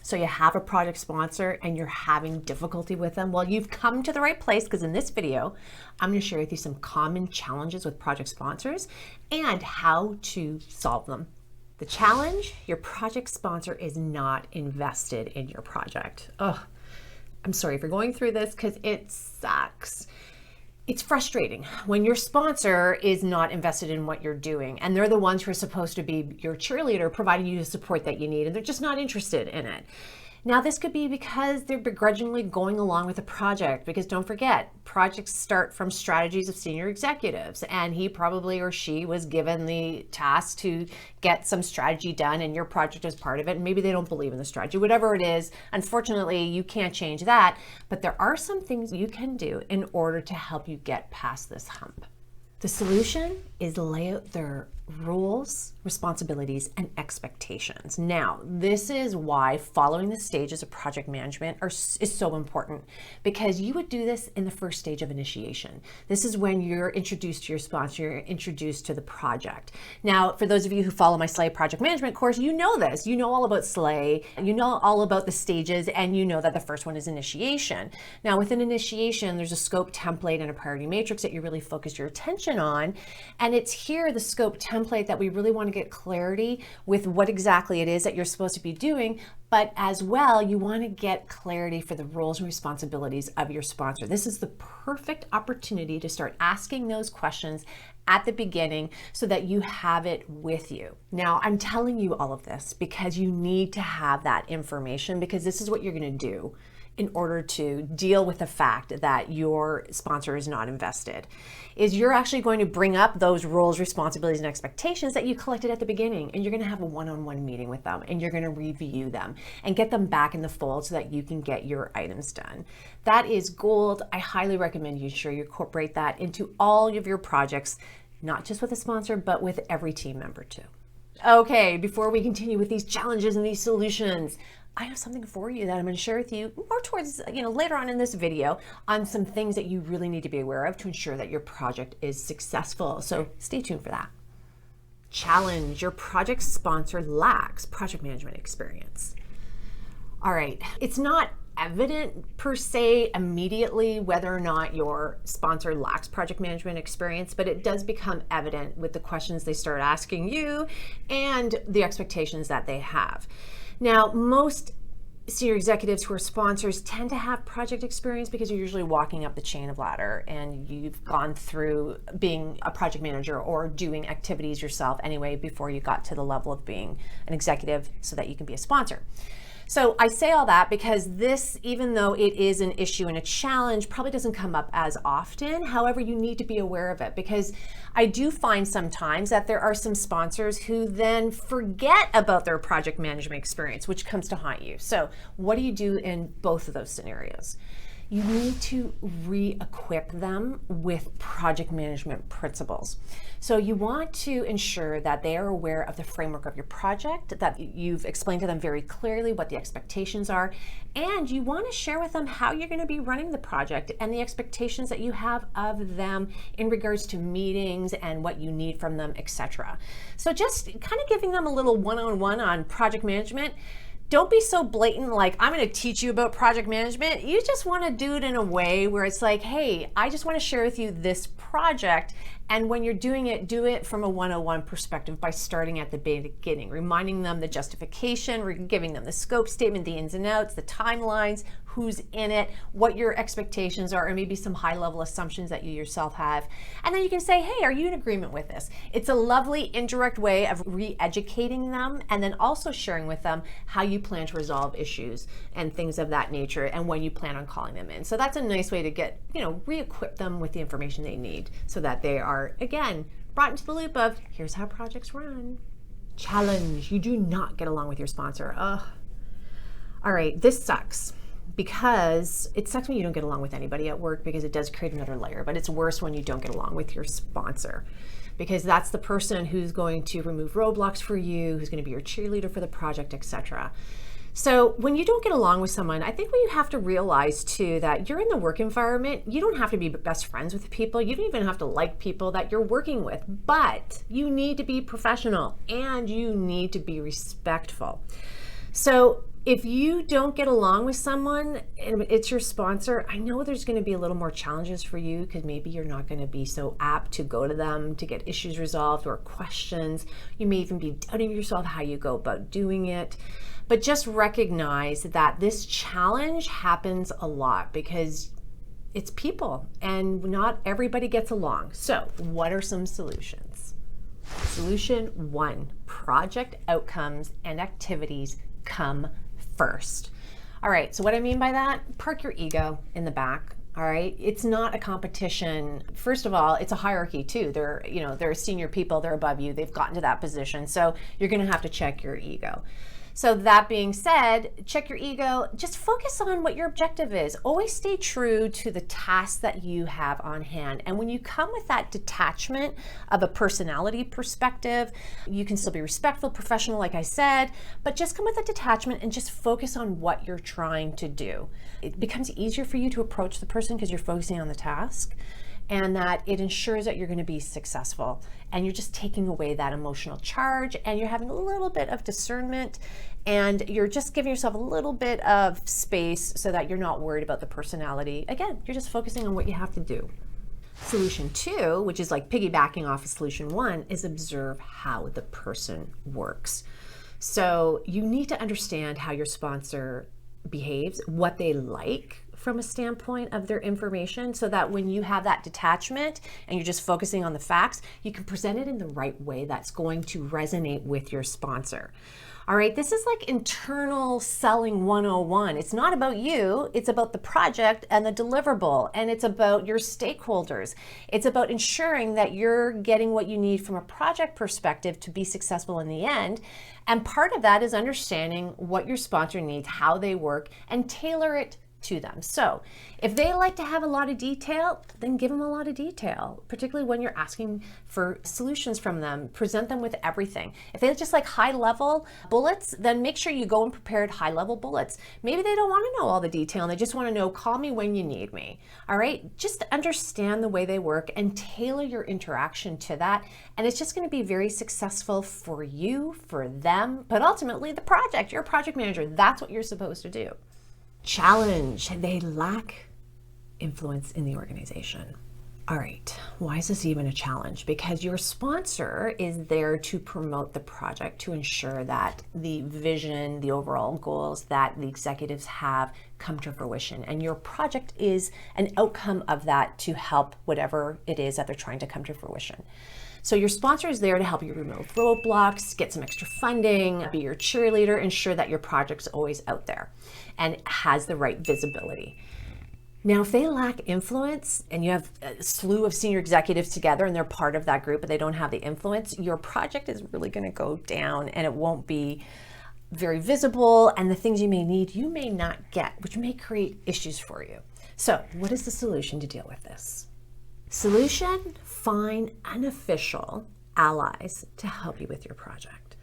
So you have a project sponsor and you're having difficulty with them? Well, you've come to the right place, because in this video, I'm going to share with you some common challenges with project sponsors and how to solve them. The challenge: your project sponsor is not invested in your project. Oh, I'm sorry if you're going through this, because it sucks. It's frustrating when your sponsor is not invested in what you're doing, and they're the ones who are supposed to be your cheerleader, providing you the support that you need, and they're just not interested in it. Now, this could be because they're begrudgingly going along with the project, because don't forget, projects start from strategies of senior executives, and he probably or she was given the task to get some strategy done, and your project is part of it, and maybe they don't believe in the strategy. Whatever it is, unfortunately, you can't change that, but there are some things you can do in order to help you get past this hump. The solution is lay out their rules, responsibilities, and expectations. Now, this is why following the stages of project management is so important, because you would do this in the first stage of initiation. This is when you're introduced to your sponsor, you're introduced to the project. Now, for those of you who follow my SLAY project management course, you know this. You know all about SLAY, you know all about the stages, and you know that the first one is initiation. Now, within initiation, there's a scope template and a priority matrix that you really focus your attention on, and it's here, the scope template, that we really want to get clarity with what exactly it is that you're supposed to be doing, but as well, you want to get clarity for the roles and responsibilities of your sponsor. This is the perfect opportunity to start asking those questions at the beginning so that you have it with you. Now, I'm telling you all of this because you need to have that information, because this is what you're going to do in order to deal with the fact that your sponsor is not invested, is you're actually going to bring up those roles, responsibilities, and expectations that you collected at the beginning, and you're going to have a one-on-one meeting with them, and you're going to review them and get them back in the fold so that you can get your items done. That is gold. I highly recommend you incorporate that into all of your projects, not just with a sponsor, but with every team member too. Okay, before we continue with these challenges and these solutions, I have something for you that I'm going to share with you more towards, later on in this video, on some things that you really need to be aware of to ensure that your project is successful. So stay tuned for that. Challenge: your project sponsor lacks project management experience. All right, it's not evident per se immediately whether or not your sponsor lacks project management experience, but it does become evident with the questions they start asking you and the expectations that they have. Now, most senior executives who are sponsors tend to have project experience because you're usually walking up the chain of ladder and you've gone through being a project manager or doing activities yourself anyway before you got to the level of being an executive so that you can be a sponsor. So I say all that because this, even though it is an issue and a challenge, probably doesn't come up as often. However, you need to be aware of it, because I do find sometimes that there are some sponsors who then forget about their project management experience, which comes to haunt you. So what do you do in both of those scenarios? You need to re-equip them with project management principles. So you want to ensure that they are aware of the framework of your project, that you've explained to them very clearly what the expectations are, and you want to share with them how you're going to be running the project and the expectations that you have of them in regards to meetings and what you need from them, etc. So just kind of giving them a little one-on-one on project management. Don't be so blatant, like, I'm going to teach you about project management. You just want to do it in a way where it's like, hey, I just want to share with you this project. And when you're doing it, do it from a 101 perspective by starting at the beginning, reminding them the justification, giving them the scope statement, the ins and outs, the timelines, who's in it, what your expectations are, and maybe some high-level assumptions that you yourself have. And then you can say, hey, are you in agreement with this? It's a lovely indirect way of re-educating them, and then also sharing with them how you plan to resolve issues and things of that nature, and when you plan on calling them in. So that's a nice way to get, re-equip them with the information they need so that they are, again, brought into the loop of, here's how projects run. Challenge: you do not get along with your sponsor. Ugh. All right, this sucks, because it sucks when you don't get along with anybody at work, because it does create another layer, but it's worse when you don't get along with your sponsor, because that's the person who's going to remove roadblocks for you, who's going to be your cheerleader for the project, etc. So when you don't get along with someone, I think what you have to realize too, that you're in the work environment, you don't have to be best friends with the people, you don't even have to like people that you're working with, but you need to be professional and you need to be respectful. So If you don't get along with someone and it's your sponsor, I know there's going to be a little more challenges for you because maybe you're not going to be so apt to go to them to get issues resolved or questions. You may even be doubting yourself how you go about doing it. But just recognize that this challenge happens a lot because it's people and not everybody gets along. So what are some solutions? Solution 1, project outcomes and activities come first. All right, so what I mean by that, park your ego in the back. All right, it's not a competition. First of all, it's a hierarchy too. They're senior people, they're above you, they've gotten to that position. So you're gonna have to check your ego. So that being said, check your ego, just focus on what your objective is. Always stay true to the task that you have on hand. And when you come with that detachment of a personality perspective, you can still be respectful, professional, like I said, but just come with a detachment and just focus on what you're trying to do. It becomes easier for you to approach the person because you're focusing on the task, and that it ensures that you're going to be successful, and you're just taking away that emotional charge, and you're having a little bit of discernment, and you're just giving yourself a little bit of space so that you're not worried about the personality. Again, you're just focusing on what you have to do. Solution 2, which is like piggybacking off of solution 1, is observe how the person works. So you need to understand how your sponsor behaves, what they like from a standpoint of their information, so that when you have that detachment and you're just focusing on the facts, you can present it in the right way that's going to resonate with your sponsor. All right, this is like internal selling 101. It's not about you, it's about the project and the deliverable, and it's about your stakeholders. It's about ensuring that you're getting what you need from a project perspective to be successful in the end. And part of that is understanding what your sponsor needs, how they work, and tailor it to them. So if they like to have a lot of detail, then give them a lot of detail, particularly when you're asking for solutions from them. Present them with everything. If they just like high level bullets, then make sure you go and prepared high level bullets. Maybe they don't want to know all the detail and they just want to know, call me when you need me. All right, just understand the way they work and tailor your interaction to that, and it's just going to be very successful for you, for them, but ultimately the project. You're a project manager. That's what you're supposed to do. Challenge, they lack influence in the organization. All right, why is this even a challenge? Because your sponsor is there to promote the project, to ensure that the vision, the overall goals that the executives have come to fruition. And your project is an outcome of that to help whatever it is that they're trying to come to fruition. So your sponsor is there to help you remove roadblocks, get some extra funding, be your cheerleader, ensure that your project's always out there and has the right visibility. Now, if they lack influence and you have a slew of senior executives together and they're part of that group, but they don't have the influence, your project is really going to go down and it won't be very visible, and the things you may need, you may not get, which may create issues for you. So what is the solution to deal with this? Solution, find unofficial allies to help you with your project.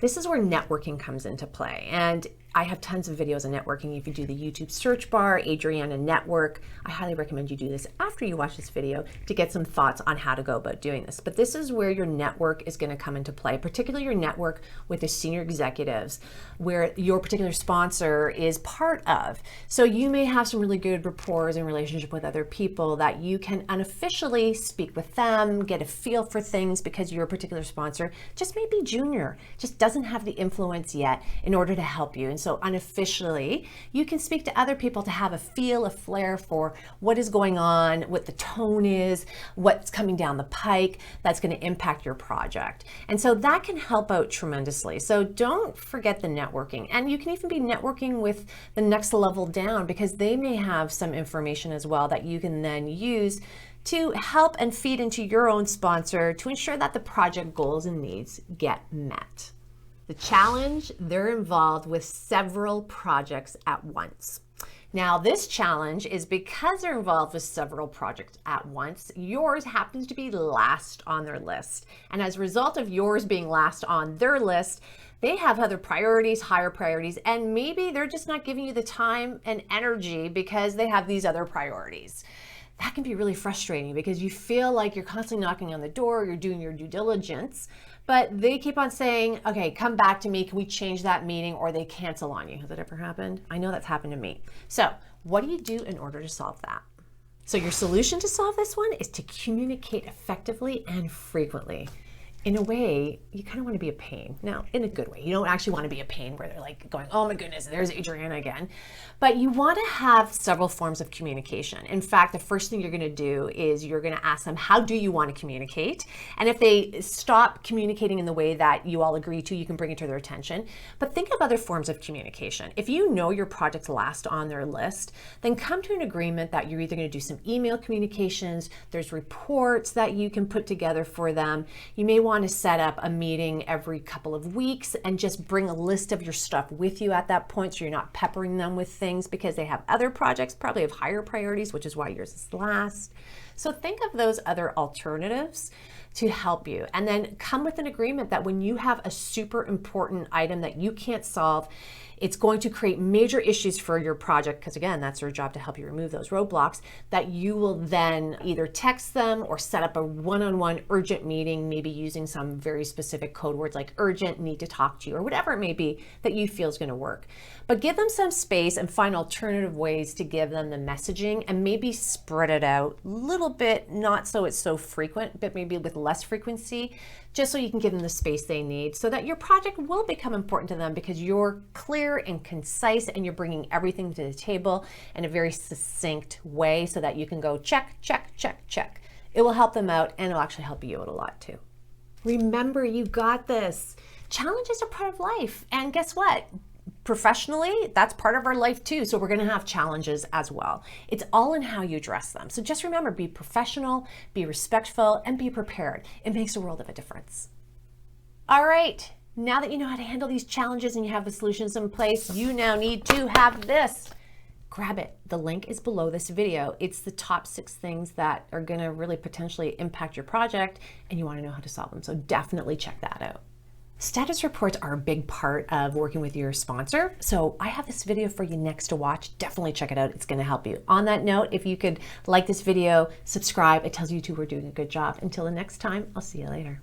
This is where networking comes into play. And I have tons of videos on networking. If you do the YouTube search bar, Adriana Network, I highly recommend you do this after you watch this video to get some thoughts on how to go about doing this. But this is where your network is going to come into play, particularly your network with the senior executives, where your particular sponsor is part of. So you may have some really good rapport and relationship with other people that you can unofficially speak with them, get a feel for things, because your particular sponsor just may be junior, just doesn't have the influence yet in order to help you. And so unofficially, you can speak to other people to have a feel, a flair for what is going on, what the tone is, what's coming down the pike that's going to impact your project. And so that can help out tremendously. So don't forget the networking. And you can even be networking with the next level down, because they may have some information as well that you can then use to help and feed into your own sponsor to ensure that the project goals and needs get met. The challenge, they're involved with several projects at once. Now, this challenge is because they're involved with several projects at once, yours happens to be last on their list. And as a result of yours being last on their list, they have other priorities, higher priorities, and maybe they're just not giving you the time and energy because they have these other priorities. that can be really frustrating because you feel like you're constantly knocking on the door, you're doing your due diligence, but they keep on saying, okay, come back to me, can we change that meeting, or they cancel on you. Has that ever happened? I know that's happened to me. So what do you do in order to solve that? So your solution to solve this one is to communicate effectively and frequently. In a way, you kind of want to be a pain. Now, in a good way. You don't actually want to be a pain where they're like going, oh my goodness, there's Adriana again. But you want to have several forms of communication. In fact, the first thing you're going to do is you're going to ask them, how do you want to communicate? And if they stop communicating in the way that you all agree to, you can bring it to their attention. But think of other forms of communication. If you know your project's last on their list, then come to an agreement that you're either going to do some email communications, there's reports that you can put together for them. You may want to set up a meeting every couple of weeks and just bring a list of your stuff with you at that point so you're not peppering them with things because they have other projects, probably of higher priorities, which is why yours is last. So think of those other alternatives to help you, and then come with an agreement that when you have a super important item that you can't solve, it's going to create major issues for your project, because again, that's their job to help you remove those roadblocks, that you will then either text them or set up a one-on-one urgent meeting, maybe using some very specific code words like urgent, need to talk to you, or whatever it may be that you feel is going to work. But give them some space and find alternative ways to give them the messaging, and maybe spread it out a little bit, not so it's so frequent, but maybe with less frequency, just so you can give them the space they need so that your project will become important to them because you're clear and concise and you're bringing everything to the table in a very succinct way so that you can go check, check, check, check. It will help them out, and it'll actually help you out a lot too. Remember, you got this. Challenges are part of life, and guess what? Professionally, that's part of our life too. So we're going to have challenges as well. It's all in how you address them. So just remember, be professional, be respectful, and be prepared. It makes a world of a difference. All right. Now that you know how to handle these challenges and you have the solutions in place, you now need to have this. Grab it. The link is below this video. It's the top 6 things that are going to really potentially impact your project, and you want to know how to solve them. So definitely check that out. Status reports are a big part of working with your sponsor. So I have this video for you next to watch. Definitely check it out. It's going to help you. On that note, if you could like this video, subscribe. It tells YouTube we're doing a good job. Until the next time, I'll see you later.